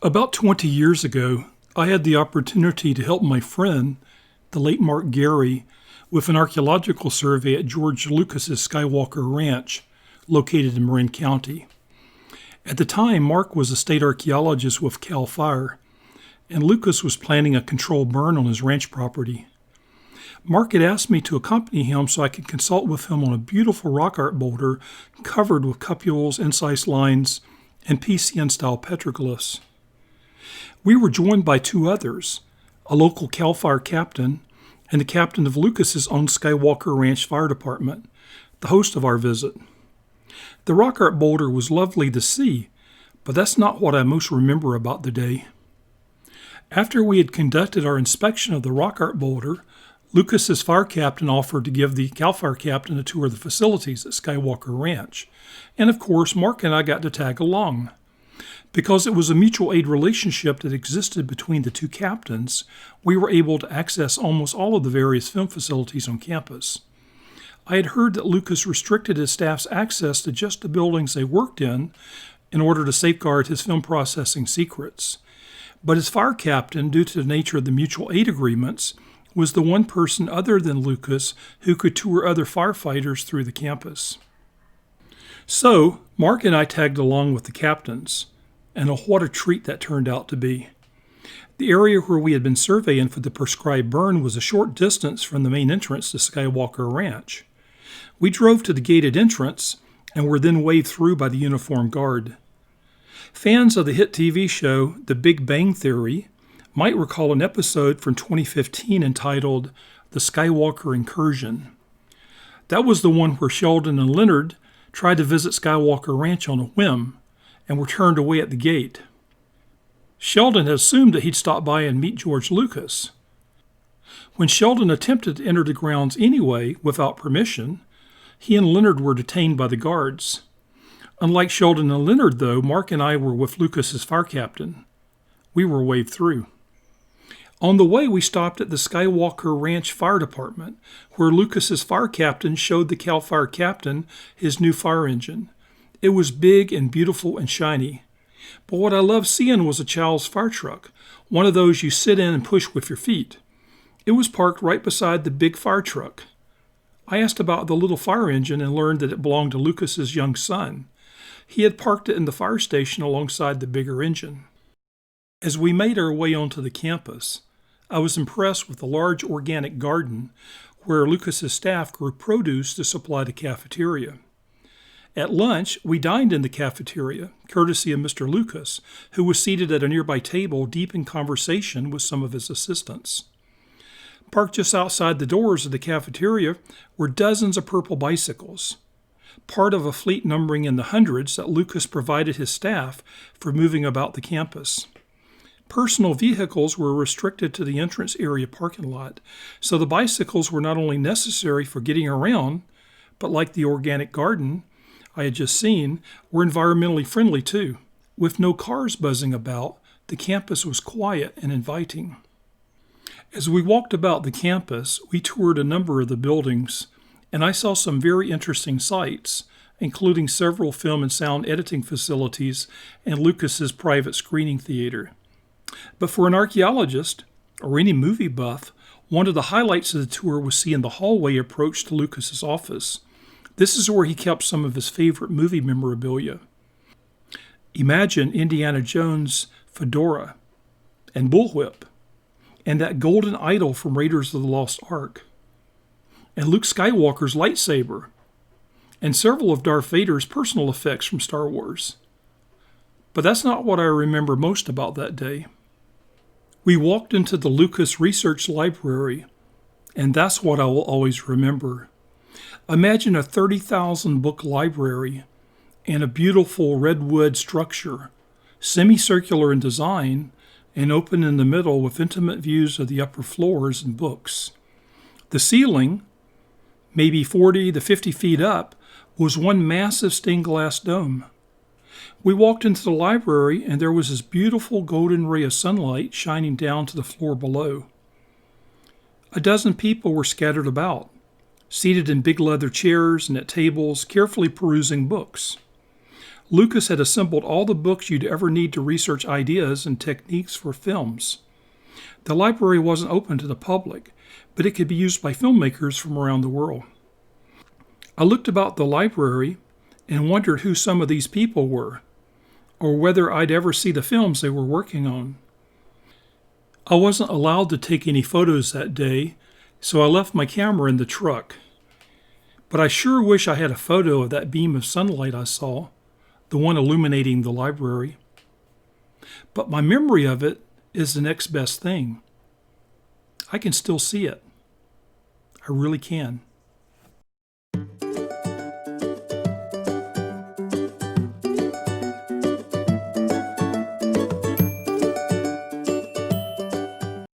About 20 years ago, I had the opportunity to help my friend, the late Mark Gary, with an archaeological survey at George Lucas's Skywalker Ranch, located in Marin County. At the time, Mark was a state archaeologist with CAL FIRE, and Lucas was planning a controlled burn on his ranch property. Mark had asked me to accompany him so I could consult with him on a beautiful rock art boulder covered with cupules, incised lines, and PCN-style petroglyphs. We were joined by two others, a local CAL FIRE captain and the captain of Lucas's own Skywalker Ranch Fire Department, the host of our visit. The rock art boulder was lovely to see, but that's not what I most remember about the day. After we had conducted our inspection of the rock art boulder, Lucas's fire captain offered to give the CAL FIRE captain a tour of the facilities at Skywalker Ranch, and of course Mark and I got to tag along. Because it was a mutual aid relationship that existed between the two captains, we were able to access almost all of the various film facilities on campus. I had heard that Lucas restricted his staff's access to just the buildings they worked in order to safeguard his film processing secrets. But his fire captain, due to the nature of the mutual aid agreements, was the one person other than Lucas who could tour other firefighters through the campus. So, Mark and I tagged along with the captains. And what a treat that turned out to be. The area where we had been surveying for the prescribed burn was a short distance from the main entrance to Skywalker Ranch. We drove to the gated entrance and were then waved through by the uniformed guard. Fans of the hit TV show The Big Bang Theory might recall an episode from 2015 entitled The Skywalker Incursion. That was the one where Sheldon and Leonard tried to visit Skywalker Ranch on a whim and were turned away at the gate. Sheldon had assumed that he'd stop by and meet George Lucas. When Sheldon attempted to enter the grounds anyway, without permission, he and Leonard were detained by the guards. Unlike Sheldon and Leonard, though, Mark and I were with Lucas's fire captain. We were waved through. On the way, we stopped at the Skywalker Ranch Fire Department, where Lucas's fire captain showed the CAL FIRE captain his new fire engine. It was big and beautiful and shiny. But what I loved seeing was a child's fire truck, one of those you sit in and push with your feet. It was parked right beside the big fire truck. I asked about the little fire engine and learned that it belonged to Lucas's young son. He had parked it in the fire station alongside the bigger engine. As we made our way onto the campus, I was impressed with the large organic garden where Lucas's staff grew produce to supply the cafeteria. At lunch, we dined in the cafeteria, courtesy of Mr. Lucas, who was seated at a nearby table deep in conversation with some of his assistants. Parked just outside the doors of the cafeteria were dozens of purple bicycles, part of a fleet numbering in the hundreds that Lucas provided his staff for moving about the campus. Personal vehicles were restricted to the entrance area parking lot, so the bicycles were not only necessary for getting around, but like the organic garden I had just seen, were environmentally friendly too. With no cars buzzing about, the campus was quiet and inviting. As we walked about the campus, we toured a number of the buildings, and I saw some very interesting sights, including several film and sound editing facilities and Lucas's private screening theater. But for an archaeologist, or any movie buff, one of the highlights of the tour was seeing the hallway approach to Lucas's office. This is where he kept some of his favorite movie memorabilia. Imagine Indiana Jones' fedora and bullwhip, and that golden idol from Raiders of the Lost Ark, and Luke Skywalker's lightsaber, and several of Darth Vader's personal effects from Star Wars. But that's not what I remember most about that day. We walked into the Lucas Research Library, and that's what I will always remember. Imagine a 30,000 book library and a beautiful redwood structure, semicircular in design and open in the middle with intimate views of the upper floors and books. The ceiling, maybe 40 to 50 feet up, was one massive stained glass dome. We walked into the library and there was this beautiful golden ray of sunlight shining down to the floor below. A dozen people were scattered about, seated in big leather chairs and at tables, carefully perusing books. Lucas had assembled all the books you'd ever need to research ideas and techniques for films. The library wasn't open to the public, but it could be used by filmmakers from around the world. I looked about the library and wondered who some of these people were, or whether I'd ever see the films they were working on. I wasn't allowed to take any photos that day, so I left my camera in the truck. But I sure wish I had a photo of that beam of sunlight I saw, the one illuminating the library. But my memory of it is the next best thing. I can still see it. I really can.